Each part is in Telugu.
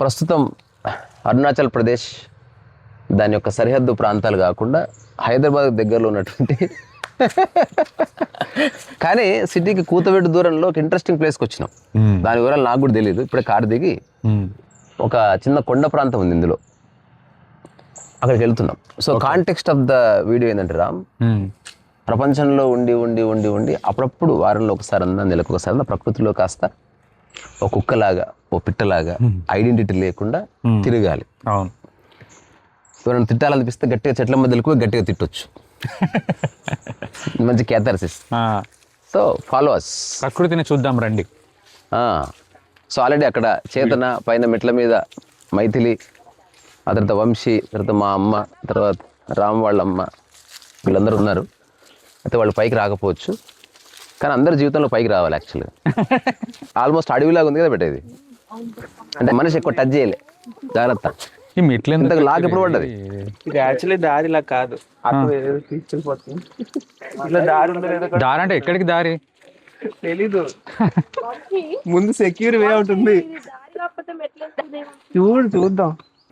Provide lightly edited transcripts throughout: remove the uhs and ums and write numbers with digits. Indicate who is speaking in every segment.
Speaker 1: ప్రస్తుతం అరుణాచల్ ప్రదేశ్ దాని యొక్క సరిహద్దు ప్రాంతాలు కాకుండా హైదరాబాద్ దగ్గరలో ఉన్నటువంటి కానీ సిటీకి కూతవేటు దూరంలో ఒక ఇంట్రెస్టింగ్ ప్లేస్కి వచ్చినాం. దాని వివరాలు నాకు కూడా తెలియదు. ఇప్పుడే కారు దిగి ఒక చిన్న కొండ ప్రాంతం ఉంది ఇందులో, అక్కడికి వెళ్తున్నాం. So context of the video ఏంటంటే రామ్, ప్రపంచంలో ఉండి ఉండి ఉండి ఉండి అప్పుడప్పుడు వారంలో ఒకసారి అన్నా నెలకు ఒకసారి అన్నా ప్రకృతిలో కాస్త ఒక కుక్కలాగా ఓ పిట్టలాగా ఐడెంటిటీ లేకుండా తిరగాలి.
Speaker 2: అవును,
Speaker 1: ఎవరైనా తిట్టాలనిపిస్తే గట్టిగా చెట్ల మధ్యలకు గట్టిగా తిట్టొచ్చు. మంచి క్యాథార్సిస్. సో ఫాలో అస్,
Speaker 2: ప్రకృతిని చూద్దాం రండి.
Speaker 1: సో ఆల్రెడీ అక్కడ చేతన పైన మెట్ల మీద మైథిలి, ఆ తర్వాత వంశీ, తర్వాత మా అమ్మ, తర్వాత రామ్ వాళ్ళ అమ్మ, వీళ్ళందరూ ఉన్నారు. అయితే వాళ్ళు పైకి రాకపోవచ్చు, కానీ అందరి జీవితంలో పైకి రావాలి. యాక్చువల్గా ఆల్మోస్ట్ అడవిలాగా ఉంది కదా పెట్టేది, అంటే మనిషి ఎక్కువ టచ్ చేయలే, జాగ్రత్త.
Speaker 2: ఈ మెట్లు
Speaker 1: ఇంతకు లాక్ ఎప్పుడు పడ్డది?
Speaker 3: ఇది యాక్చువల్లీ దారి ఇలా కాదు, తీసుకెళ్ళిపోతుంది. ఇలా దారి ఉండదు.
Speaker 2: దారి అంటే ఎక్కడికి దారి
Speaker 3: తెలీదు. ముందు సెక్యూర్ వే ఉంటుంది, చూద్దాం.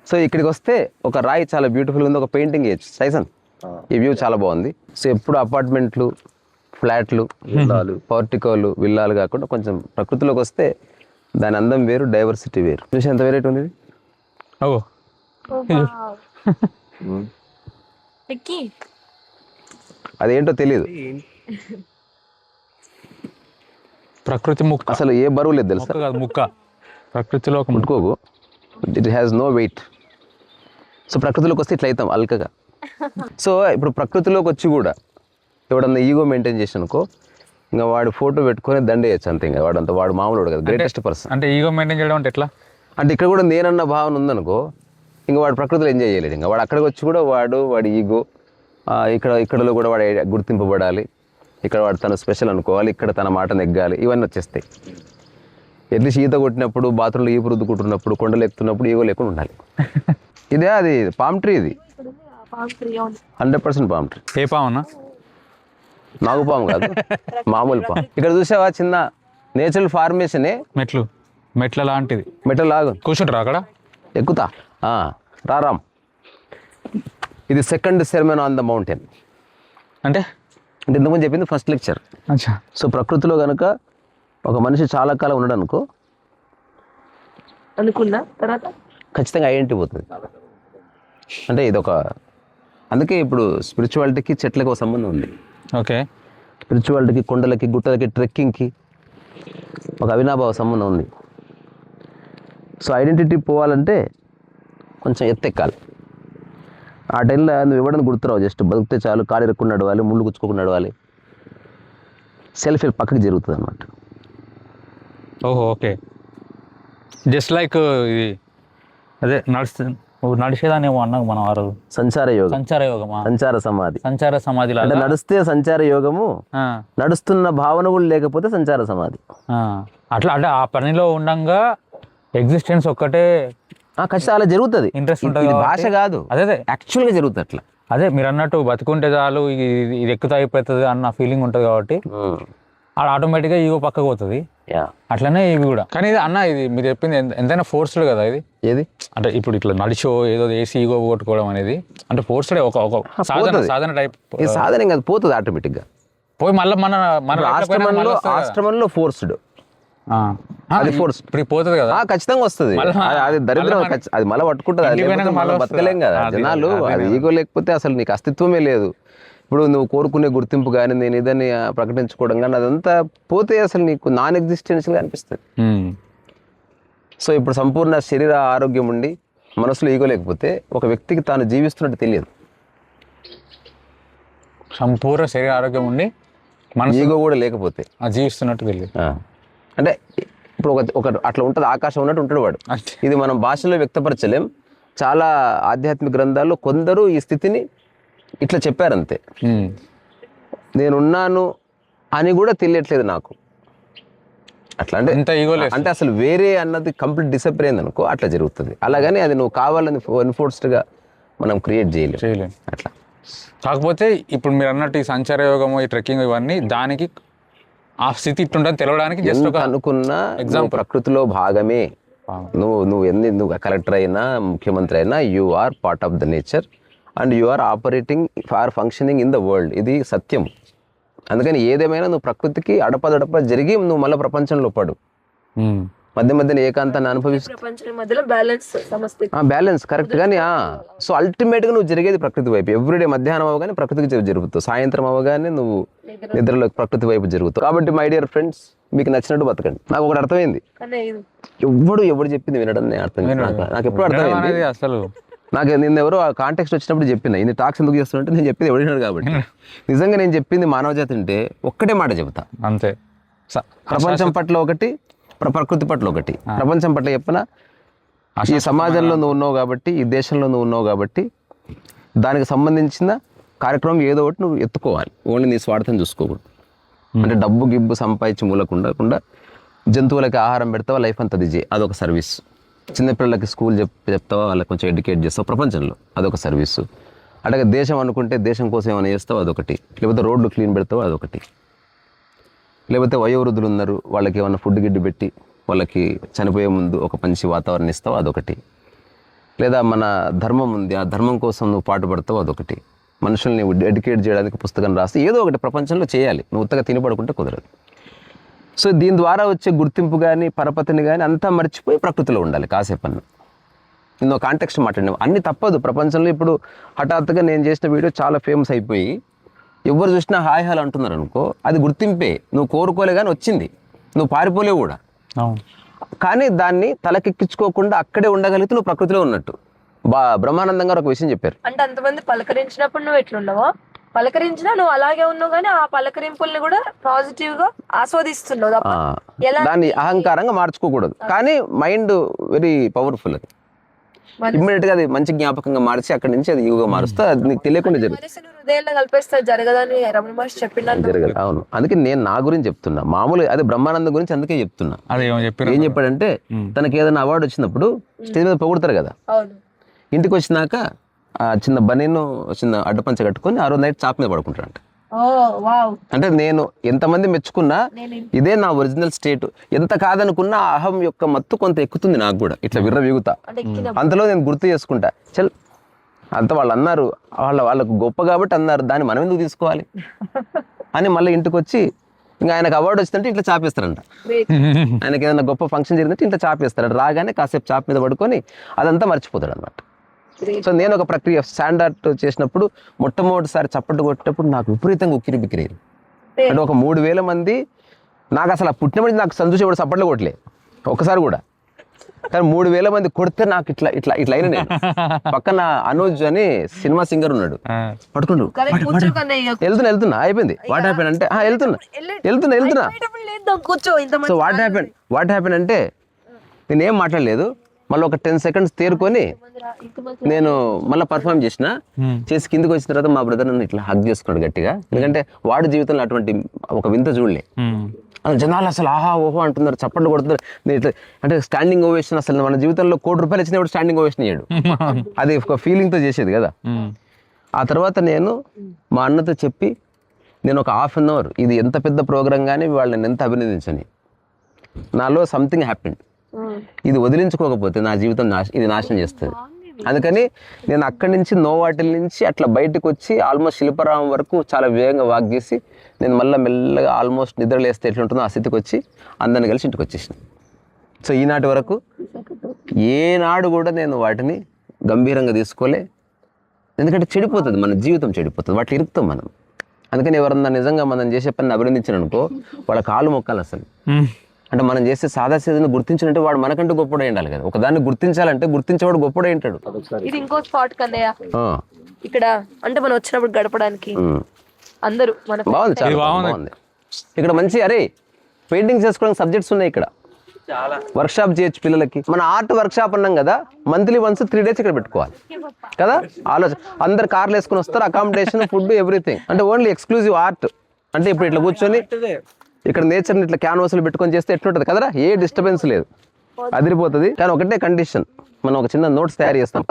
Speaker 1: సో ఇక్కడికి వస్తే ఒక రాయి చాలా బ్యూటిఫుల్ ఉంది, ఒక పెయింటింగ్ వేయచ్చు సైసన్. ఈ వ్యూ చాలా బాగుంది. సో ఎప్పుడు అపార్ట్మెంట్లు, ఫ్లాట్లు, విల్లాలు, పవర్టికోలు, విల్లాలు కాకుండా కొంచెం ప్రకృతిలోకి వస్తే దాని అందం వేరు, డైవర్సిటీ వేరు. చూసి ఎంత వెరైటీ ఉంది.
Speaker 2: ఓ
Speaker 1: అదేంటో తెలియదు.
Speaker 2: ప్రకృతి ముక్క,
Speaker 1: అసలు ఏ బరువు లేదు తెలుసా.
Speaker 2: ముక్క ప్రకృతిలో ఒక
Speaker 1: ముట్టుకోకు, it has no weight. So ప్రకృతిలోకి వస్తే ఇట్లా అవుతాం అల్కగా. సో ఇప్పుడు ప్రకృతిలోకి వచ్చి కూడా ఎవడన్నా ఈగో మెయింటైన్ చేసి అనుకో, ఇంకా వాడు ఫోటో పెట్టుకొని దండేయచ్చు అంతే. ఇంకా వాడు మామూలు కదా, గ్రేటెస్ట్ పర్సన్.
Speaker 2: అంటే ఈగో మెయింటైన్ చేయడం అంటే ఎట్లా
Speaker 1: అంటే ఇక్కడ కూడా నేనన్న భావన ఉందనుకో, ఇంకా వాడు ప్రకృతిలో ఎంజాయ్ చేయలేదు. ఇంకా వాడు అక్కడికి వచ్చి కూడా వాడి ఈగో ఇక్కడలో కూడా వాడు గుర్తింపబడాలి, ఇక్కడ వాడు తను స్పెషల్ అనుకోవాలి, ఇక్కడ తన మాట నెగ్గాలి, ఇవన్నీ వచ్చేస్తాయి. ఎట్లీస్ట్ ఈత కొట్టినప్పుడు, బాత్రూంలో ఈపు రుద్దుకుంటున్నప్పుడు, కొండలు ఎక్కుతున్నప్పుడు ఈగో లేకుండా ఉండాలి. ఇదే అది పామ్ ట్రీ, ఇది 100% పామ్ ట్రీ.
Speaker 2: ఏ పామునా?
Speaker 1: నాగుపాము కాదు, మామూలు పాము. ఇక్కడ చూసావా చిన్న నేచురల్ ఫార్మేషనే,
Speaker 2: మెట్ల లాంటిది.
Speaker 1: మెట్ల లాగా
Speaker 2: కూర్చుంటారా అక్కడ?
Speaker 1: ఎక్కుతా రారామ్. ఇది second sermon on the mountain.
Speaker 2: అంటే
Speaker 1: ఇంతకుముందు చెప్పింది ఫస్ట్ లెక్చర్. సో ప్రకృతిలో కనుక ఒక మనిషి చాలా కాలం ఉండడం అనుకున్నా తర్వాత ఖచ్చితంగా ఐడెంటిటీ పోతుంది. అంటే ఇదొక, అందుకే ఇప్పుడు స్పిరిచువాలిటీకి చెట్లకు ఒక సంబంధం ఉంది.
Speaker 2: ఓకే,
Speaker 1: స్పిరిచువాలిటీకి, కొండలకి, గుట్టలకి, ట్రెక్కింగ్కి ఒక అవినాభావ సంబంధం ఉంది. సో ఐడెంటిటీ పోవాలంటే కొంచెం ఎత్తెక్కాలి. ఆ టైంలో నువ్వు ఇవ్వడానికి గుర్తురావు, జస్ట్ బతికితే చాలు, కాలు ఇరుక్కుని నడవాలి, ముళ్ళు గుచ్చుకోకుండా నడవాలి, సెల్ఫ్ హెల్ప్ పక్కకి జరుగుతుంది అనమాట.
Speaker 2: ఓహో, ఓకే. జస్ట్ లైక్ ఇది అదే నడిచేదాన్ని ఏమో అన్నాం మనం ఆ రోజు.
Speaker 1: సంచార యోగం, సంచార సమాధి. అంటే నడిస్తే సంచార యోగము, నడుస్తున్న భావన కూడా లేకపోతే సంచార సమాధి.
Speaker 2: అట్లా అంటే ఆ పనిలో ఉండంగా ఎగ్జిస్టెన్స్ ఒక్కటే
Speaker 1: ఖచ్చితంగా అలా జరుగుతుంది.
Speaker 2: ఇంట్రెస్ట్ ఉంటుంది,
Speaker 1: భాష కాదు, అదే యాక్చువల్గా జరుగుతుంది అట్లా.
Speaker 2: అదే మీరు అన్నట్టు బతుకుంటే చాలు, ఇది ఎక్కుతా అయిపోతుంది అన్న ఫీలింగ్ ఉంటుంది కాబట్టి అది ఆటోమేటిక్గా ఈగో పక్కకు పోతుంది. అట్లనే ఇవి కూడా. కానీ ఇది అన్న, ఇది మీరు చెప్పింది ఎంతైనా ఫోర్స్డ్ కదా ఇది.
Speaker 1: ఏది
Speaker 2: అంటే ఇప్పుడు ఇట్లా నడిచో ఏదో వేసి ఈగో కొట్టుకోవడం అనేది అంటే ఫోర్స్డే, ఒక సాధన టైప్.
Speaker 1: సాధన కాదు, పోతుంది ఆటోమేటిక్గా.
Speaker 2: పోయి మళ్ళీ మన
Speaker 1: ఆశ్రమంలో ఫోర్స్డ్, అది ఫోర్స్ ఇప్పుడు పోతుంది కదా, ఖచ్చితంగా వస్తుంది. అది దరిద్రం, అది మళ్ళీ పట్టుకుంటుంది, బతకలేం కదా జనాలు. అది ఈగో లేకపోతే అసలు నీకు అస్తిత్వమే లేదు. ఇప్పుడు నువ్వు కోరుకునే గుర్తింపు కానీ, నేను ఇదని ప్రకటించుకోవడం కానీ, అదంతా పోతే అసలు నీకు నాన్ ఎగ్జిస్టెన్షియల్గా అనిపిస్తుంది. సో ఇప్పుడు సంపూర్ణ శరీర ఆరోగ్యం ఉండి మనసులో ఈగో లేకపోతే ఒక వ్యక్తికి తాను జీవిస్తున్నట్టు తెలియదు.
Speaker 2: సంపూర్ణ శరీర ఆరోగ్యం ఉండి మన
Speaker 1: ఈగో కూడా లేకపోతే
Speaker 2: జీవిస్తున్నట్టు తెలియదు.
Speaker 1: అంటే ఇప్పుడు ఒక అట్లా ఉంటుంది, ఆకాశం ఉన్నట్టు ఉంటాడు వాడు. ఇది మనం భాషలో వ్యక్తపరచలేం. చాలా ఆధ్యాత్మిక గ్రంథాల్లో కొందరు ఈ స్థితిని ఇట్లా చెప్పారంతే. నేనున్నాను అని కూడా తెలియట్లేదు నాకు. అట్లా అంటే అసలు వేరే అన్నది కంప్లీట్ డిసప్పేర్ అయింది అనుకో, అట్లా జరుగుతుంది. అలాగని అది నువ్వు కావాలని ఎన్ఫోర్స్డ్గా మనం క్రియేట్ చేయలేం అట్లా.
Speaker 2: కాకపోతే ఇప్పుడు మీరు అన్నట్టు ఈ సంచార యోగము, ఈ ట్రెక్కింగ్, ఇవన్నీ దానికి ఆ స్థితి ఇట్టుందని తెలవడానికి జస్ట్ ఒక
Speaker 1: అనుకున్న ఎగ్జామ్ ప్రకృతిలో భాగమే నువ్వు కలెక్టర్ అయినా ముఖ్యమంత్రి అయినా you are part of the nature and you are operating for functioning in the world. ఇది సత్యం. అందుకని ఏదేమైనా నువ్వు ప్రకృతికి అడపదడప జరిగి నువ్వు మళ్ళీ ప్రపంచంలో పడు. మధ్య మధ్యన ఏకాంతాన్ని అనుభవిస్తూ బ్యాలెన్స్ కరెక్ట్. కానీ సో అల్టిమేట్గా నువ్వు జరిగేది ప్రకృతి వైపు. ఎవ్రీడే మధ్యాహ్నం అవగానే ప్రకృతికి జరుగుతావు, సాయంత్రం అవగానే నువ్వు నిద్రలో ప్రకృతి వైపు జరుగుతావు. కాబట్టి మై డియర్ ఫ్రెండ్స్, మీకు నచ్చినట్టు బతకండి. నాకు ఒకటి అర్థమైంది, ఎవడు చెప్పింది వినడం అర్థం. నాకు ఎప్పుడు అర్థమైంది
Speaker 2: అసలు.
Speaker 1: నాకు నిన్న ఎవరో ఆ కాంటెక్స్ట్ వచ్చినప్పుడు చెప్పిన ఇన్ని టాక్స్ ఎందుకు చేస్తున్నట్టు నేను చెప్పింది ఎవడినాడు. కాబట్టి నిజంగా నేను చెప్పింది మానవజాతి అంటే ఒక్కటే మాట చెబుతా
Speaker 2: అంతే.
Speaker 1: ప్రపంచం పట్ల ఒకటి, ప్రకృతి పట్ల ఒకటి. ప్రపంచం పట్ల చెప్పిన ఈ సమాజంలో నువ్వు ఉన్నావు కాబట్టి, ఈ దేశంలో నువ్వు ఉన్నావు కాబట్టి దానికి సంబంధించిన కార్యక్రమం ఏదో ఒకటి నువ్వు ఎత్తుకోవాలి. ఓన్లీ నీ స్వార్థం చూసుకోకూడదు. అంటే డబ్బు గిబ్బు సంపాదించి మూలకు ఉండకుండా జంతువులకి ఆహారం పెడతావా, లైఫ్ అంతా అది చేయి, అదొక సర్వీస్. చిన్నపిల్లలకి స్కూల్ చెప్తావా, వాళ్ళకి కొంచెం ఎడ్యుకేట్ చేస్తావు ప్రపంచంలో, అదొక సర్వీసు. అలాగే దేశం అనుకుంటే దేశం కోసం ఏమైనా చేస్తావు, అదొకటి. లేకపోతే రోడ్లు క్లీన్ పెడతావు, అదొకటి. లేకపోతే వయోవృద్ధులు ఉన్నారు, వాళ్ళకి ఏమైనా ఫుడ్ గిడ్డు పెట్టి వాళ్ళకి చనిపోయే ముందు ఒక మంచి వాతావరణం ఇస్తావు, అదొకటి. లేదా మన ధర్మం ఉంది, ఆ ధర్మం కోసం నువ్వు పాటుపడతావు, అదొకటి. మనుషుల్ని ఎడ్యుకేట్ చేయడానికి పుస్తకం రాస్తే ఏదో ఒకటి ప్రపంచంలో చేయాలి. నువ్వు ఉత్తగా తినపడుకుంటే కుదరదు. సో దీని ద్వారా వచ్చే గుర్తింపు కానీ పరపతిని కానీ అంతా మర్చిపోయి ప్రకృతిలో ఉండాలి కాసేపన్నా. నేను కాంటెక్స్ట్ మాట్లాడినావు, అన్నీ తప్పదు ప్రపంచంలో. ఇప్పుడు హఠాత్తుగా నేను చేసిన వీడియో చాలా ఫేమస్ అయిపోయి ఎవరు చూసినా హాయ్ హాల్ అంటున్నారు అనుకో, అది గుర్తింపే. నువ్వు కోరుకోలే కానీ వచ్చింది, నువ్వు పారిపోలేవు కూడా. కానీ దాన్ని తలకెక్కించుకోకుండా అక్కడే ఉండగలిగితే నువ్వు ప్రకృతిలో ఉన్నట్టు. బ్రహ్మానందం గారు ఒక విషయం చెప్పారు.
Speaker 4: అంటే అంతమంది పలకరించినప్పుడు నువ్వు ఎట్లున్నావో, పలకరించినా నువ్వు అలాగే ఉన్నావు, కానీ ఆ పలకరింపుల్ని కూడా పాజిటివ్ గా ఆస్వాదిస్తున్నావు తప్ప
Speaker 1: దాన్ని అహంకారంగా మార్చుకోకూడదు. కానీ మైండ్ వెరీ పవర్ఫుల్. అది ఇమ్మీడియట్ గా అది మంచి జ్ఞాపకంగా మార్చి అక్కడి నుంచి అది యుగగా మారుస్తే అది నీకు తెలియకుండా జరగదు. అవును, అందుకే నేను నా గురించి చెప్తున్నా. మామూలుగా అది బ్రహ్మానందం గురించి అందుకే చెప్తున్నా. ఏం చెప్పాడంటే, తనకి ఏదైనా అవార్డు వచ్చినప్పుడు స్టేజ్ మీద పొగుడతారు కదా, ఇంటికి వచ్చినాక చిన్న బనీను చిన్న అడ్డపంచ కట్టుకొని ఆ రోజు నైట్ చాప్ మీద పడుకుంటాడంట. అంటే నేను ఎంతమంది మెచ్చుకున్నా ఇదే నా ఒరిజినల్ స్టేట్. ఎంత కాదనుకున్నా అహం యొక్క మత్తు కొంత ఎక్కుతుంది నాకు కూడా, ఇట్లా విర్రవీగుతా. అంతలో నేను గుర్తు చేసుకుంటా, చల్ అంత వాళ్ళు అన్నారు, వాళ్ళకు గొప్ప కాబట్టి అన్నారు, దాన్ని మనం ఎందుకు తీసుకోవాలి అని మళ్ళీ ఇంటికి వచ్చి ఇంకా ఆయనకు అవార్డు వచ్చిందంటే ఇట్లా చాపేస్తారంట. ఆయనకి ఏదైనా గొప్ప ఫంక్షన్ జరిగిందంటే ఇట్లా చాపేస్తాడు. రాగానే కాసేపు చాప్ మీద పడుకొని అదంతా మర్చిపోతాడు అనమాట. సో నేను ఒక ప్రక్రియ స్టాండ్ ఆర్ట్ చేసినప్పుడు మొట్టమొదటిసారి చప్పట్లు కొట్టేటప్పుడు నాకు విపరీతంగా ఉక్కిరి బిక్కిరేది. అంటే ఒక 3000 మంది నాకు అసలు పుట్టినప్పుడు నాకు సంతోషం కూడా చప్పట్లు కొట్టలే ఒకసారి కూడా. కానీ 3000 మంది కొడితే నాకు ఇట్లా ఇట్లా ఇట్లా అయినా. నేను పక్కన అనూజ్ అని సినిమా సింగర్ ఉన్నాడు, పట్టుకుంటూ వెళ్తున్నా అయిపోయింది. వాట్ హ్యాపెన్ అంటే వెళ్తున్నా. సో వాట్ హ్యాపెన్ అంటే నేనేం మాట్లాడలేదు. మళ్ళీ ఒక 10 seconds తేరుకొని నేను మళ్ళీ పర్ఫామ్ చేసి కిందకి వచ్చిన తర్వాత మా బ్రదర్ నన్ను ఇట్లా హగ్ చేసుకున్నాడు గట్టిగా. ఎందుకంటే వాడు జీవితంలో అటువంటి ఒక వింత చూడలే. జనాలు అసలు ఆహా ఓహో అంటున్నారు, చప్పట్లు కొడుతున్నారు. నేను ఇట్లా అంటే స్టాండింగ్ ఓవేషన్, అసలు మన జీవితంలో ₹1 కోటి ఇచ్చినప్పుడు స్టాండింగ్ ఓవేషన్ ఇయ్యాడు. అది ఒక ఫీలింగ్తో చేసేది కదా. ఆ తర్వాత నేను మా అన్నతో చెప్పి, నేను ఒక ½ an hour ఇది ఎంత పెద్ద ప్రోగ్రాం కానీ వాళ్ళని ఎంత అభినందించని, నాలో సంథింగ్ హ్యాపెండ్. ఇది వదిలించుకోకపోతే నా జీవితం ఇది నాశనం చేస్తుంది. అందుకని నేను అక్కడి నుంచి నోవాటిల్ నుంచి అట్లా బయటకు వచ్చి ఆల్మోస్ట్ శిల్పారామం వరకు చాలా వేగంగా వాక్ చేసి నేను మళ్ళీ మెల్లగా ఆల్మోస్ట్ నిద్రలేస్తే ఎట్లుంటుందో ఆ స్థితికి వచ్చి అందరిని కలిసి ఇంటికి వచ్చేసిన. సో ఈనాటి వరకు ఏనాడు కూడా నేను వాటిని గంభీరంగా తీసుకోలే. ఎందుకంటే చెడిపోతుంది, మన జీవితం చెడిపోతుంది, వాటి ఇరుకుతాం మనం. అందుకని ఎవరన్నా నిజంగా మనం చేసే పని అభినందించిన అనుకో, వాళ్ళ కాలు మొక్కాలి అసలు. అంటే మనం చేసే సాదాసీదని గుర్తించినట్టు వాడు మనకంటూ గొప్పడే ఉండాలి కదా. ఒకదాన్ని గుర్తించాలంటే గుర్తించేవాడు గొప్పడే ఉంటాడు.
Speaker 4: ఇది ఇంకో స్పాట్ కన్నయ్య ఇక్కడ, అంటే మనం వచ్చినప్పుడు గడపడానికి అందరూ
Speaker 1: బాగుంది, చాలా బాగుంది. ఇక్కడ మంచి పెయింటింగ్ చేసుకోవడానికి సబ్జెక్ట్స్ ఉన్నాయి. ఇక్కడ వర్క్ షాప్ చేయొచ్చు పిల్లలకి. మన ఆర్ట్ వర్క్ షాప్ అన్నాం కదా, మంత్లీ వన్స్ 3 days ఇక్కడ పెట్టుకోవాలి కదా. ఆలోచన అందరు కార్లు వేసుకుని వస్తారు, అకామిడేషన్, ఫుడ్, ఎవ్రీథింగ్. అంటే ఓన్లీ ఎక్స్క్లూజివ్ ఆర్ట్. అంటే ఇప్పుడు ఇట్లా కూర్చొని ఇక్కడ నేచర్ని ఇట్లా క్యాన్వాస్లు పెట్టుకొని చేస్తే ఎట్లుంటుంది కదరా, ఏ డిస్టర్బెన్స్ లేదు, అదిరిపోతుంది. కానీ ఒకటే కండిషన్, మనం ఒక చిన్న నోట్స్ తయారు చేస్తాం.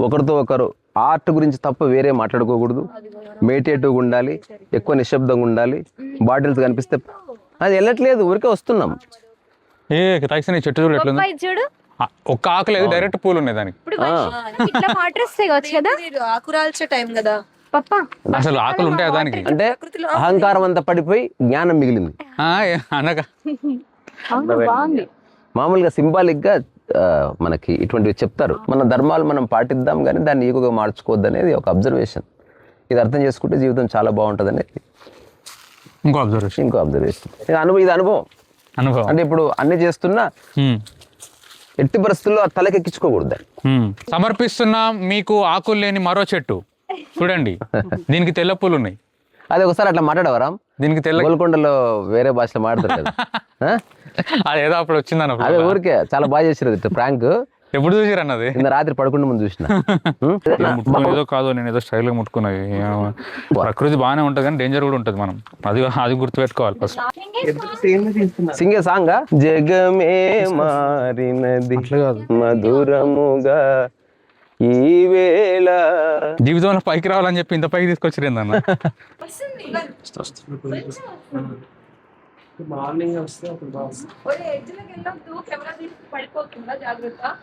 Speaker 1: ఒకరితో ఒకరు ఆర్ట్ గురించి తప్ప వేరే మాట్లాడుకోకూడదు, మెడిటేటివ్గా ఉండాలి, ఎక్కువ నిశ్శబ్దంగా ఉండాలి. బాటిల్స్ కనిపిస్తే అది వెళ్ళట్లేదు, ఊరికే వస్తున్నాం.
Speaker 2: రైస్ చెట్టు చూడు ఎట్లుంది.
Speaker 5: బొప్పాయి చూడు,
Speaker 2: ఒక్క ఆకు లేదు, డైరెక్ట్ పూలు ఉన్నాయి దానికి.
Speaker 4: ఇప్పుడు
Speaker 5: ఇట్లా వాటర్ వస్తాయి కావచ్చు కదా
Speaker 4: ఆకురాల్చే టైం కదా
Speaker 5: పప్పా.
Speaker 2: అసలు ఆకులు ఉంటాయా దానికి?
Speaker 1: అంటే అహంకారం అంతా పడిపోయి జ్ఞానం మిగిలింది.
Speaker 2: అనగా
Speaker 5: అవును, బాగుంది.
Speaker 1: మామూలుగా సింబాలిక్ గా మనకి ఇటువంటివి చెప్తారు. మన ధర్మాలు మనం పాటిద్దాం కానీ దాన్ని ఈగోగా మార్చుకోవద్దు అనేది ఒక అబ్జర్వేషన్. ఇది అర్థం చేసుకుంటే జీవితం చాలా బాగుంటుంది అనేది
Speaker 2: ఇంకో అబ్జర్వేషన్.
Speaker 1: ఇది అనుభవం. అంటే ఇప్పుడు అన్ని చేస్తున్నా ఎట్టి పరిస్థితుల్లో ఆ తలకెక్కించుకోకూడదు.
Speaker 2: సమర్పిస్తున్నా మీకు ఆకులు లేని మరో చెట్టు చూడండి, దీనికి తెల్ల పూలు ఉన్నాయి.
Speaker 1: అది ఒకసారి అట్లా మాట్లాడవరా?
Speaker 2: దీనికి తెల్ల
Speaker 1: గోల్కొండలో వేరే భాషలో మాట్లాడతారు కదా.
Speaker 2: అది ఏదో అప్పుడు వచ్చిందన్న.
Speaker 1: అదే ఊరికే చాలా బాగా చేసిరు ప్రాంక్.
Speaker 2: ఎప్పుడు చూసిరు అన్నది?
Speaker 1: నిన్న రాత్రి పడుకుంటే ముందు చూసిన.
Speaker 2: ఏదో కాదు, నేను ఏదో స్టైల్గా ముట్టుకున్నది. ప్రకృతి బాగానే ఉంటుంది కానీ డేంజర్ కూడా ఉంటుంది. మనం అది గుర్తుపెట్టుకోవాలి ఫస్ట్.
Speaker 1: సింగే సాంగ్ జగమే మారినది మధురముగా ఈ వేళ.
Speaker 2: జీవితంలో పైకి రావాలని చెప్పి ఇంత పైకి తీసుకొచ్చారు ఏందన్న.
Speaker 3: మార్నింగ్ వస్తే అప్పుడు బాగా
Speaker 4: ఎడ్జ్లోకి వెళ్ళొద్దు, కెమెరా తీసి పడిపోతుందా, జాగ్రత్త.